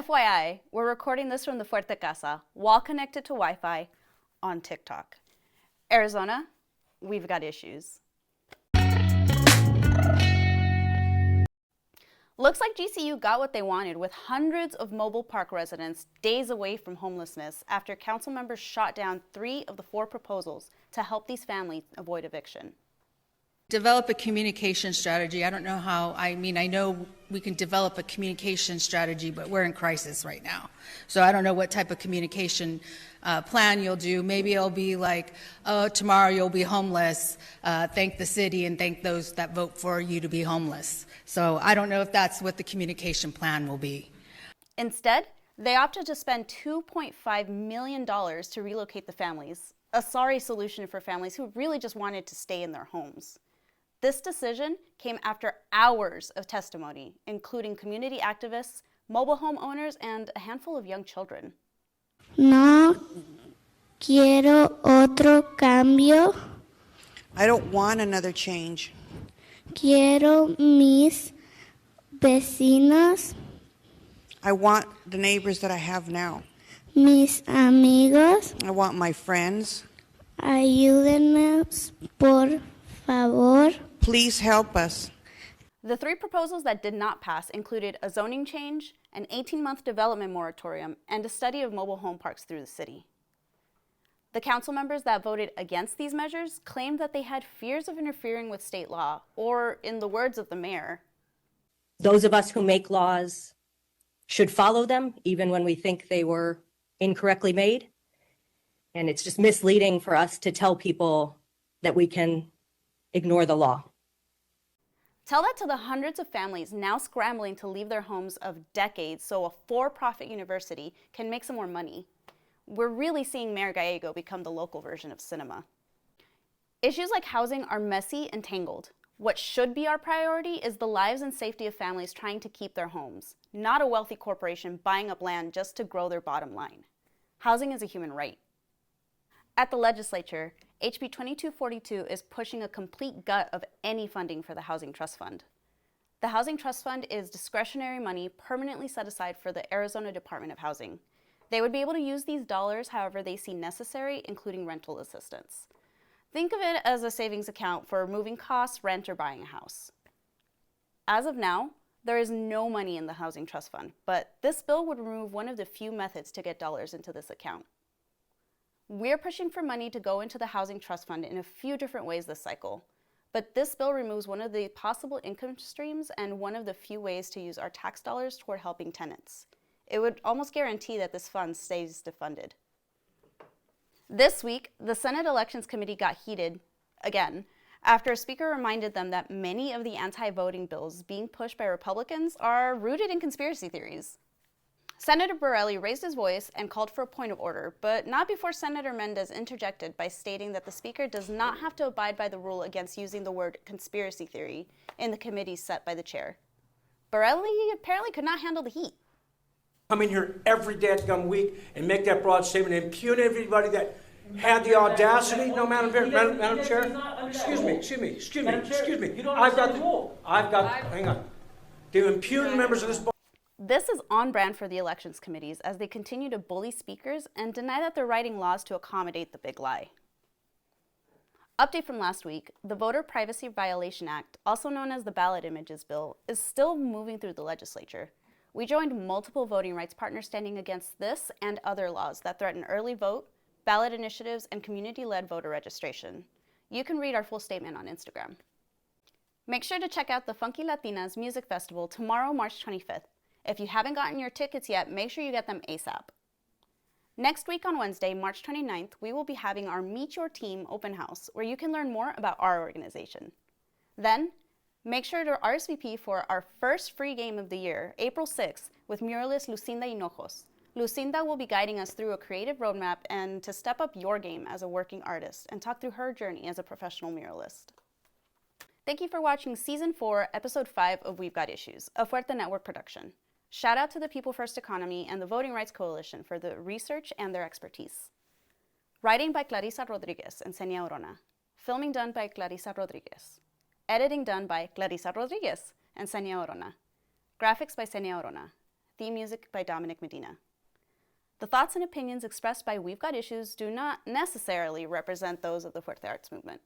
FYI, we're recording this from the Fuerte Casa while connected to Wi-Fi on TikTok. Arizona, we've got issues. Looks like GCU got what they wanted, with hundreds of mobile park residents days away from homelessness after council members shot down 3 of the 4 proposals to help these families avoid eviction. Develop a communication strategy. I don't know how, I know we can develop a communication strategy, but we're in crisis right now. So I don't know what type of communication plan you'll do. Maybe it'll be like, oh, tomorrow you'll be homeless. Thank the city and thank those that vote for you to be homeless. So I don't know if that's what the communication plan will be. Instead, they opted to spend $2.5 million to relocate the families, a sorry solution for families who really just wanted to stay in their homes. This decision came after hours of testimony, including community activists, mobile home owners, and a handful of young children. No quiero otro cambio. I don't want another change. Quiero mis vecinos. I want the neighbors that I have now. Mis amigos. I want my friends. Ayúdenos, por favor. Please help us. The 3 proposals that did not pass included a zoning change, an 18-month development moratorium, and a study of mobile home parks through the city. The council members that voted against these measures claimed that they had fears of interfering with state law, or in the words of the mayor, those of us who make laws should follow them, even when we think they were incorrectly made. And it's just misleading for us to tell people that we can ignore the law. Tell that to the hundreds of families now scrambling to leave their homes of decades so a for-profit university can make some more money. We're really seeing Mayor Gallego become the local version of cinema. Issues like housing are messy and tangled. What should be our priority is the lives and safety of families trying to keep their homes, not a wealthy corporation buying up land just to grow their bottom line. Housing is a human right. At the legislature, HB 2242 is pushing a complete gut of any funding for the Housing Trust Fund. The Housing Trust Fund is discretionary money permanently set aside for the Arizona Department of Housing. They would be able to use these dollars however they see necessary, including rental assistance. Think of it as a savings account for moving costs, rent, or buying a house. As of now, there is no money in the Housing Trust Fund, but this bill would remove one of the few methods to get dollars into this account. We're pushing for money to go into the Housing Trust Fund in a few different ways this cycle, but this bill removes one of the possible income streams and one of the few ways to use our tax dollars toward helping tenants. It would almost guarantee that this fund stays defunded. This week, the Senate Elections Committee got heated again after a speaker reminded them that many of the anti-voting bills being pushed by Republicans are rooted in conspiracy theories. Senator Borelli raised his voice and called for a point of order, but not before Senator Mendez interjected by stating that the speaker does not have to abide by the rule against using the word conspiracy theory in the committees set by the chair. Borelli apparently could not handle the heat. Come in here every dadgum week and make that broad statement and impugn everybody that had the audacity. No, Madam Chair. Excuse me. Hang on. To impugn members of this body. This is on brand for the elections committees as they continue to bully speakers and deny that they're writing laws to accommodate the big lie. Update from last week, the Voter Privacy Violation Act, also known as the Ballot Images Bill, is still moving through the legislature. We joined multiple voting rights partners standing against this and other laws that threaten early vote, ballot initiatives, and community-led voter registration. You can read our full statement on Instagram. Make sure to check out the Funky Latinas Music Festival tomorrow, March 25th. If you haven't gotten your tickets yet, make sure you get them ASAP. Next week on Wednesday, March 29th, we will be having our Meet Your Team open house where you can learn more about our organization. Then, make sure to RSVP for our first free game of the year, April 6th, with muralist Lucinda Hinojos. Lucinda will be guiding us through a creative roadmap and to step up your game as a working artist and talk through her journey as a professional muralist. Thank you for watching Season 4, Episode 5 of We've Got Issues, a Fuerte Network production. Shout out to the People First Economy and the Voting Rights Coalition for the research and their expertise. Writing by Clarissa Rodriguez and Senia Orona. Filming done by Clarissa Rodriguez. Editing done by Clarissa Rodriguez and Senia Orona. Graphics by Senia Orona. Theme music by Dominic Medina. The thoughts and opinions expressed by We've Got Issues do not necessarily represent those of the Fuerte Arts Movement.